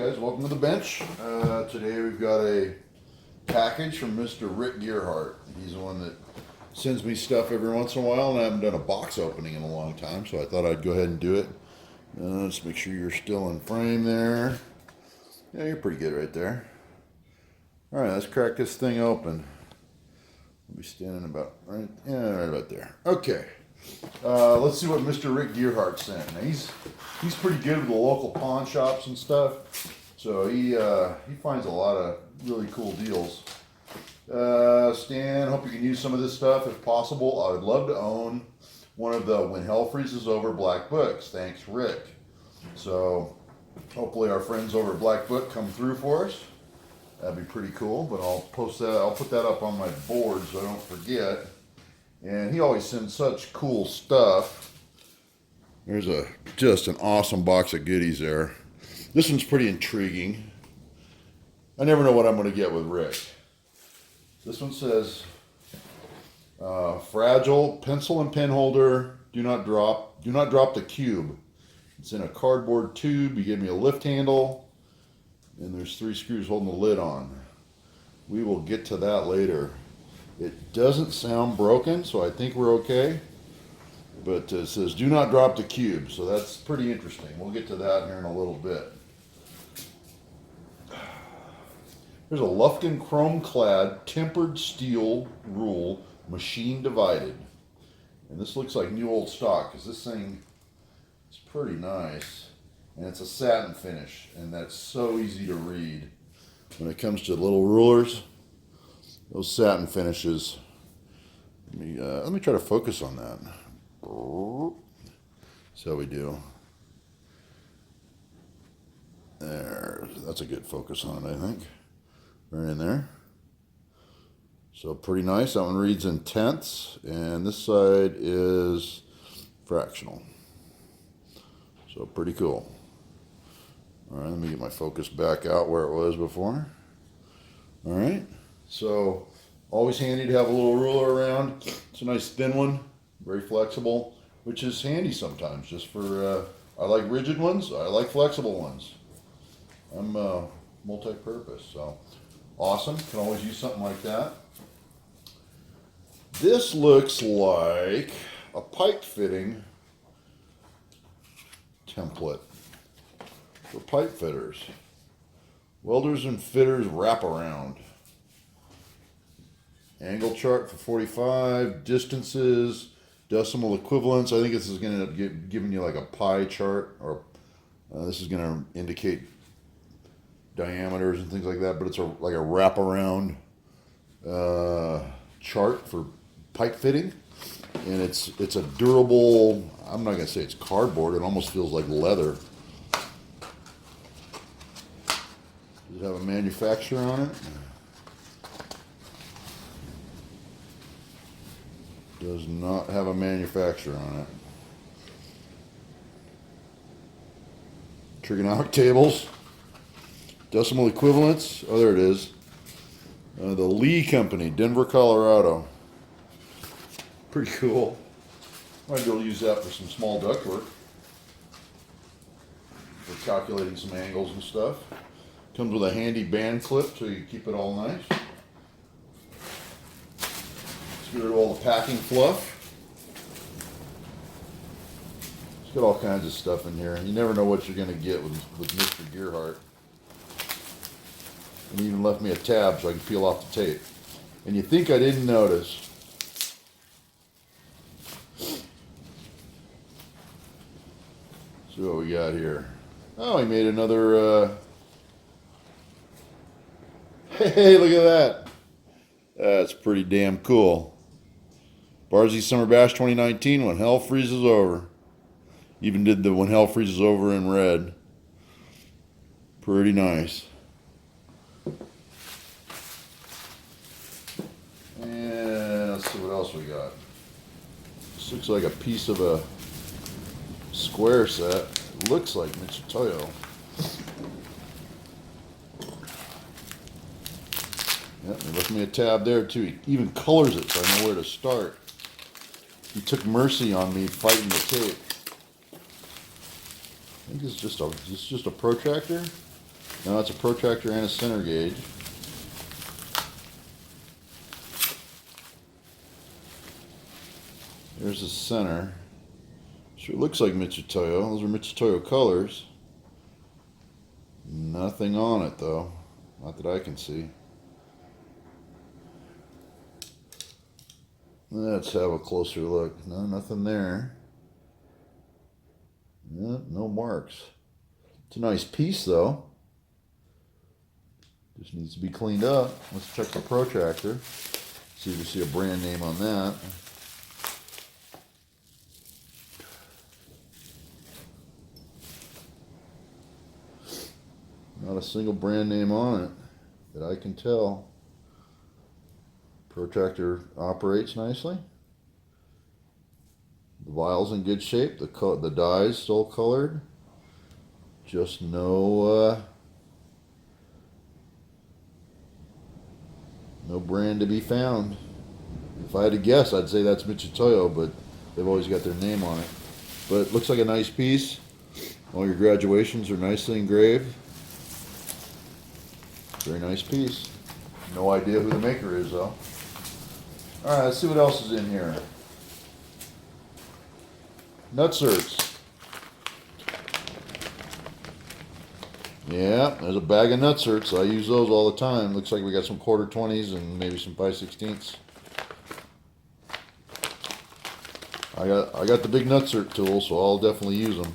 guys, welcome to the bench. Today we've got a package from Mr. Rick Gearhart. He's the one that sends me stuff every once in a while, and I haven't done a box opening in a long time, so I thought I'd go ahead and do it. Let's make sure you're still in frame there. Yeah, you're pretty good right there. Alright, let's crack this thing open. I'll be standing about right about there. Okay. Let's see what Mr. Rick Gearhart sent. Now he's pretty good with the local pawn shops and stuff, so he finds a lot of really cool deals. Stan, hope you can use some of this stuff if possible. I would love to own one of the When Hell Freezes Over Black Books. Thanks, Rick. So hopefully our friends over at Black Book come through for us. That'd be pretty cool. But I'll post that. I'll put that up on my board so I don't forget. And he always sends such cool stuff. There's just an awesome box of goodies there. This one's pretty intriguing. I never know what I'm going to get with Rick. This one says, fragile pencil and pen holder. Do not drop the cube. It's in a cardboard tube. You give me a lift handle, and there's 3 screws holding the lid on. We will get to that later. It doesn't sound broken, so I think we're okay. But it says, do not drop the cube, so that's pretty interesting. We'll get to that here in a little bit. There's a Lufkin chrome-clad tempered steel rule, machine divided. And this looks like new old stock, because this thing is pretty nice. And it's a satin finish, and that's so easy to read. When it comes to little rulers, those satin finishes. Let me try to focus on that. That's how we do. There, that's a good focus on it, I think. Right in there. So pretty nice. That one reads in tenths, and this side is fractional. So pretty cool. All right, let me get my focus back out where it was before. All right. So, always handy to have a little ruler around. It's a nice thin one, very flexible, which is handy sometimes. Just for, I like rigid ones, I like flexible ones. I'm multi-purpose, so awesome. Can always use something like that. This looks like a pipe fitting template for pipe fitters. Welders and fitters wrap around. Angle chart for 45, distances, decimal equivalents. I think this is going to end up giving you like a pie chart, or this is going to indicate diameters and things like that, but it's like a wraparound chart for pipe fitting. And it's a durable, I'm not going to say it's cardboard, it almost feels like leather. Does it have a manufacturer on it? Does not have a manufacturer on it. Trigonometric tables, decimal equivalents. Oh, there it is. The Lee Company, Denver, Colorado. Pretty cool. Might be able to use that for some small ductwork, for calculating some angles and stuff. Comes with a handy band clip so you keep it all nice. Get rid of all the packing fluff. It's got all kinds of stuff in here. You never know what you're going to get with Mr. Gearhart. And he even left me a tab so I can peel off the tape. And you think I didn't notice. See what we got here. Oh, he made another... Hey, look at that. That's pretty damn cool. Barzy Summer Bash 2019, When Hell Freezes Over. Even did the When Hell Freezes Over in red. Pretty nice. And let's see what else we got. This looks like a piece of a square set. It looks like Mitsutoyo. Yep, he left me a tab there too. He even colors it so I know where to start. He took mercy on me fighting the tape. I think it's just a protractor. Now it's a protractor and a center gauge. There's the center. Sure looks like Mitutoyo. Those are Mitutoyo colors. Nothing on it though. Not that I can see. Let's have a closer look. No, nothing there. No marks. It's a nice piece though. Just needs to be cleaned up. Let's check the protractor. See if we see a brand name on that. Not a single brand name on it that I can tell. Protractor operates nicely. The vial's in good shape. The dye's still colored. Just no brand to be found. If I had to guess, I'd say that's Mitutoyo, but they've always got their name on it. But it looks like a nice piece. All your graduations are nicely engraved. Very nice piece. No idea who the maker is though. Alright, let's see what else is in here. Nutserts. Yeah, there's a bag of nutserts. I use those all the time. Looks like we got some 1/4-20s and maybe some 5/16. I got the big nutsert tool, so I'll definitely use them.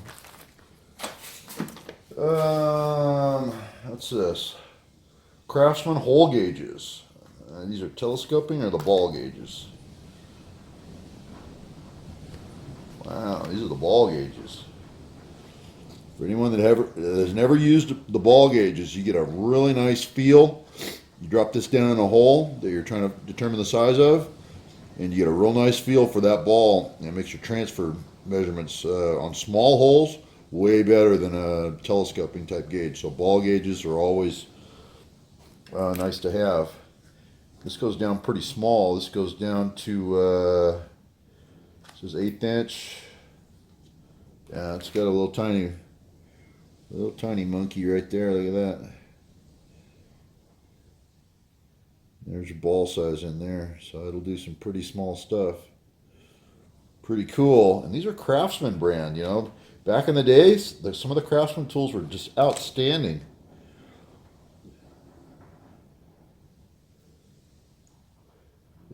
What's this? Craftsman hole gauges. These are telescoping or the ball gauges? Wow, these are the ball gauges. For anyone that has never used the ball gauges, you get a really nice feel. You drop this down in a hole that you're trying to determine the size of, and you get a real nice feel for that ball. And it makes your transfer measurements on small holes way better than a telescoping type gauge. So ball gauges are always nice to have. This goes down pretty small. This goes down to this is 1/8 inch. Yeah, it's got a little tiny monkey right there. Look at that. There's your ball size in there. So it'll do some pretty small stuff. Pretty cool. And these are Craftsman brand, you know. Back in the days, some of the Craftsman tools were just outstanding.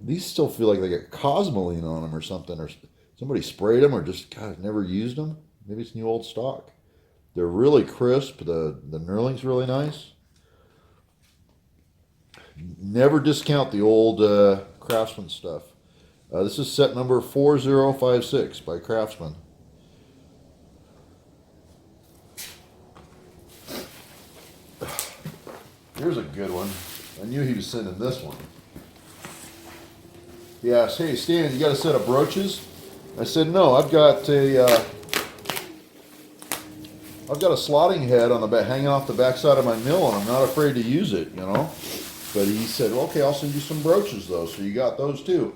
These still feel like they got Cosmoline on them or something, or somebody sprayed them, or just, God, never used them. Maybe it's new old stock. They're really crisp. The knurling's really nice. Never discount the old Craftsman stuff. This is set number 4056 by Craftsman. Here's a good one. I knew he was sending this one. He asked, "Hey Stan, you got a set of brooches?" I said, "No, I've got a slotting head on the back, hanging off the backside of my mill, and I'm not afraid to use it, you know." But he said, well, "Okay, I'll send you some brooches though." So you got those too.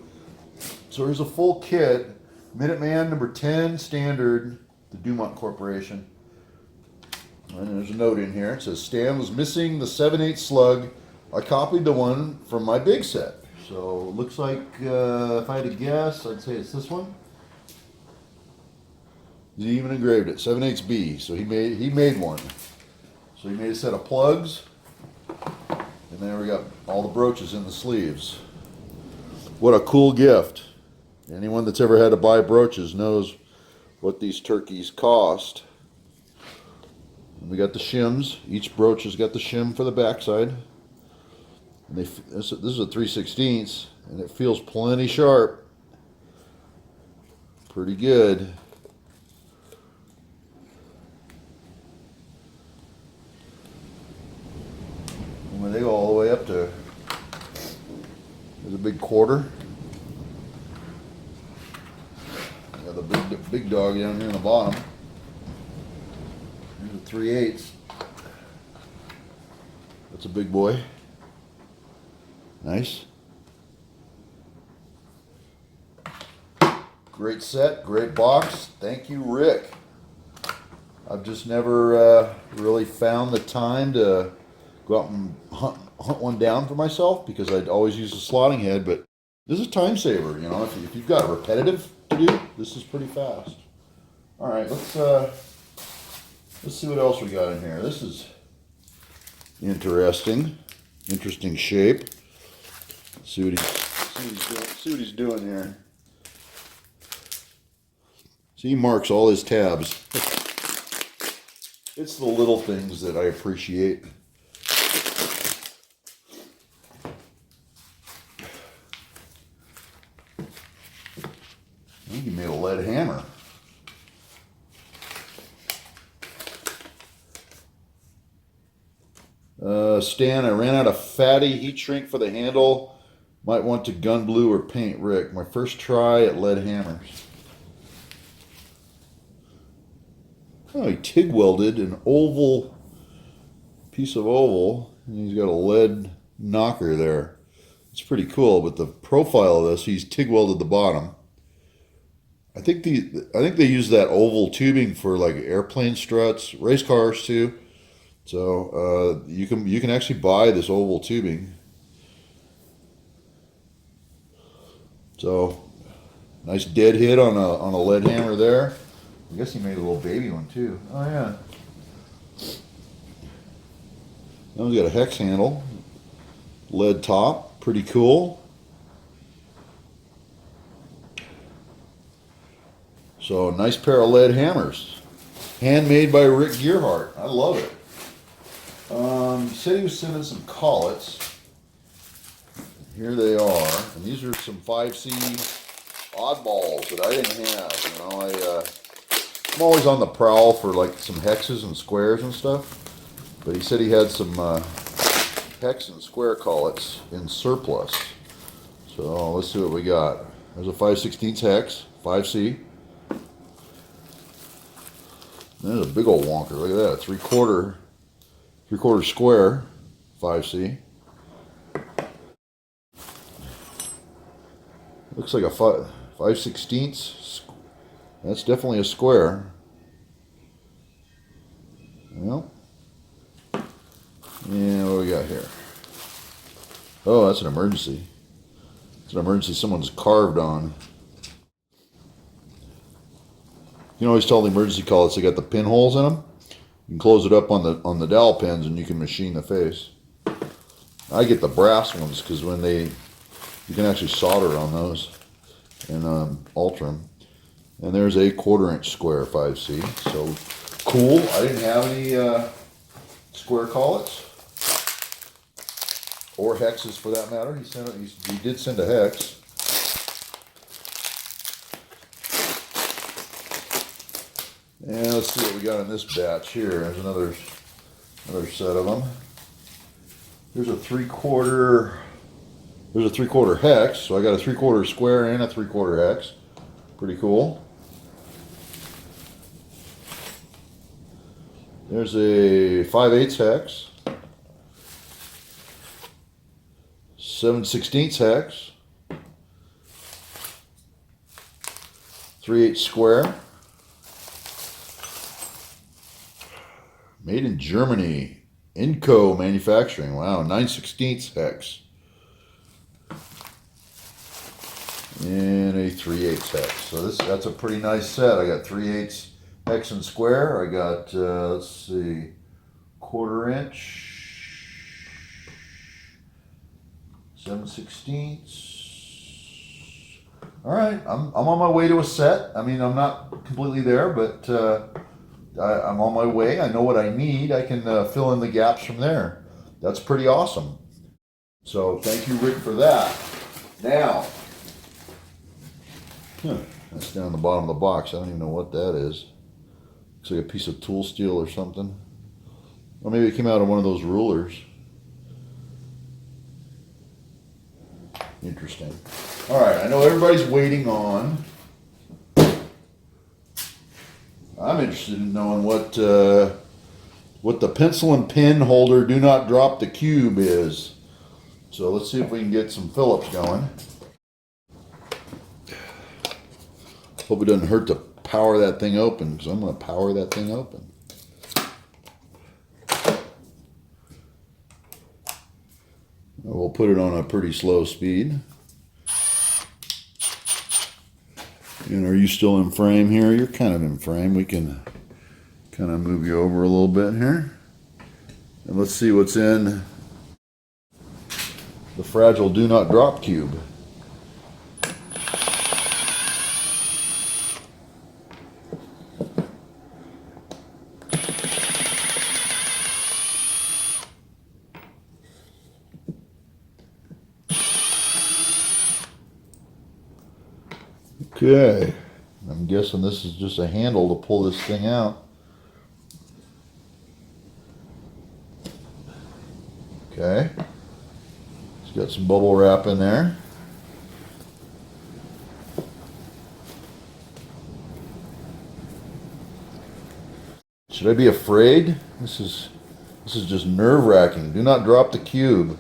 So here's a full kit. Minuteman number 10 standard, the Dumont Corporation. And there's a note in here. It says, "Stan was missing the 7/8 slug. I copied the one from my big set." So it looks like, if I had to guess, I'd say it's this one. He even engraved it, 7/8 B. So he made one. So he made a set of plugs, and then we got all the brooches in the sleeves. What a cool gift! Anyone that's ever had to buy brooches knows what these turkeys cost. And we got the shims. Each brooch has got the shim for the backside. And this is a 3/16, and it feels plenty sharp. Pretty good. And they go all the way up to, there's a big 1/4. Got the big dog down here in the bottom. Here's a 3/8. That's a big boy. Nice. Great set, great box. Thank you, Rick. I've just never really found the time to go out and hunt one down for myself because I'd always use a slotting head. But this is a time saver, you know. If you've got repetitive to do, this is pretty fast. All right, let's see what else we got in here. This is interesting shape. See what he's doing here. See, he marks all his tabs. It's the little things that I appreciate. I think he made a lead hammer. Stan, I ran out of fatty heat shrink for the handle. Might want to gun blue or paint Rick. My first try at lead hammers. Oh, he TIG welded an oval piece of oval, and he's got a lead knocker there. It's pretty cool, but the profile of this, he's TIG welded the bottom. I think they use that oval tubing for like airplane struts, race cars too. So you can actually buy this oval tubing. So nice dead hit on a lead hammer there. I guess he made a little baby one too. Oh yeah. Now he's got a hex handle, lead top, pretty cool. So nice pair of lead hammers, handmade by Rick Gearhart. I love it. He said he was sending some collets. Here they are, and these are some 5C oddballs that I didn't have. You know, I'm always on the prowl for like some hexes and squares and stuff, but he said he had some hex and square collets in surplus. So let's see what we got. There's a 5/16 hex, 5C. There's a big old wonker. Look at that, three-quarter square, 5C. Looks like a 5/16. That's definitely a square. Well, yeah, what do we got here? Oh, that's an emergency. It's an emergency someone's carved on. You can always tell the emergency collets, they got the pinholes in them. You can close it up on the dowel pins and you can machine the face. I get the brass ones because you can actually solder on those and alter them. And there's a 1/4-inch square 5C. So cool. I didn't have any square collets or hexes for that matter. He did send a hex. And let's see what we got in this batch here. There's another set of them. There's a 3/4 hex. So I got a 3/4 square and a 3/4 hex. Pretty cool. There's a 5/8 hex, 7/16 hex, 3/8 square, made in Germany, Inco Manufacturing. Wow, 9/16 hex, and a 3/8 hex. So that's a pretty nice set. I got 3/8 hex and square. I got, let's see, 1/4-inch, 7/16. All right, I'm on my way to a set. I mean, I'm not completely there, but I'm on my way. I know what I need. I can fill in the gaps from there. That's pretty awesome. So thank you, Rick, for that. Now, that's down the bottom of the box. I don't even know what that is. Looks like a piece of tool steel or something. Or maybe it came out of one of those rulers. Interesting. All right, I know everybody's waiting on. I'm interested in knowing what the pencil and pen holder do not drop the cube is. So let's see if we can get some Phillips going. Hope it doesn't hurt to power that thing open, because I'm going to power that thing open. we'll put it on a pretty slow speed. And are you still in frame here? You're kind of in frame. We can kind of move you over a little bit here. And let's see what's in the Fragile Do Not Drop cube. Okay, I'm guessing this is just a handle to pull this thing out. Okay, it's got some bubble wrap in there. Should I be afraid? This is just nerve-wracking. Do not drop the cube.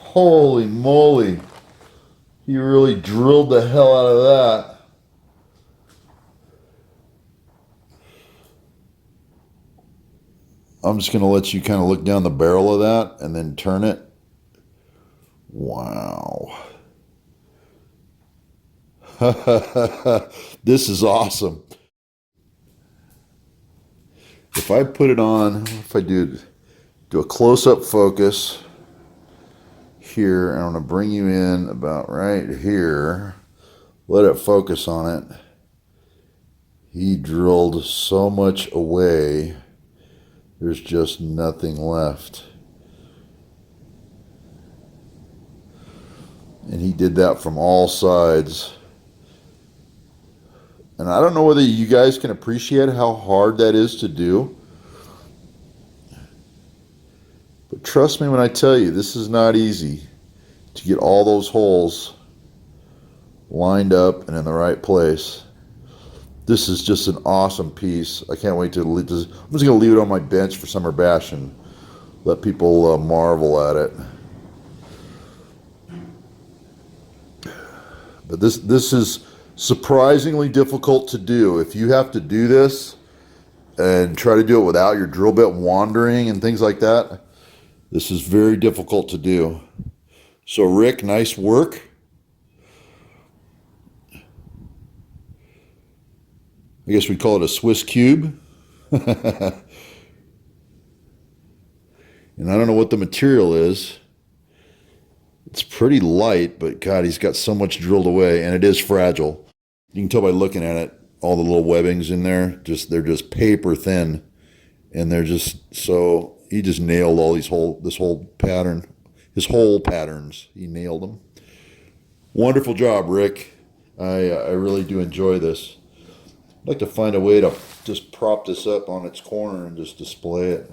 Holy moly. He really drilled the hell out of that. I'm just going to let you kind of look down the barrel of that and then turn it. Wow. This is awesome. If I put it on, if I do a close-up focus here, and I'm going to bring you in about right here, let it focus on it. He drilled so much away, there's just nothing left. And he did that from all sides. And I don't know whether you guys can appreciate how hard that is to do. But trust me when I tell you, this is not easy to get all those holes lined up and in the right place. This is just an awesome piece. I can't wait to leave this. I'm just going to leave it on my bench for Summer Bash and let people marvel at it. But this is surprisingly difficult to do. If you have to do this and try to do it without your drill bit wandering and things like that, this is very difficult to do. So Rick, nice work. I guess we'd call it a Swiss cube. And I don't know what the material is. It's pretty light, but God, he's got so much drilled away, and it is fragile. You can tell by looking at it, all the little webbings in there, they're just paper thin, and they're just so. He just nailed all this whole pattern, his whole patterns. He nailed them. Wonderful job, Rick. I really do enjoy this. I'd like to find a way to just prop this up on its corner and just display it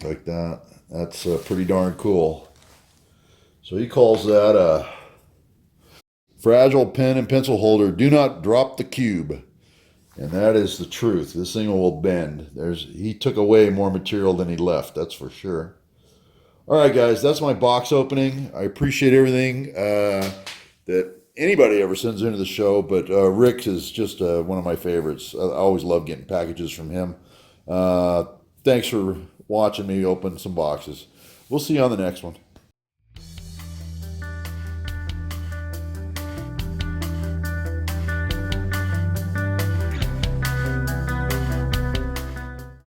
like that. That's pretty darn cool. So he calls that a fragile pen and pencil holder. Do not drop the cube. And that is the truth. This thing will bend. He took away more material than he left, that's for sure. All right, guys, that's my box opening. I appreciate everything that anybody ever sends into the show, but Rick is just one of my favorites. I always love getting packages from him. Thanks for watching me open some boxes. We'll see you on the next one.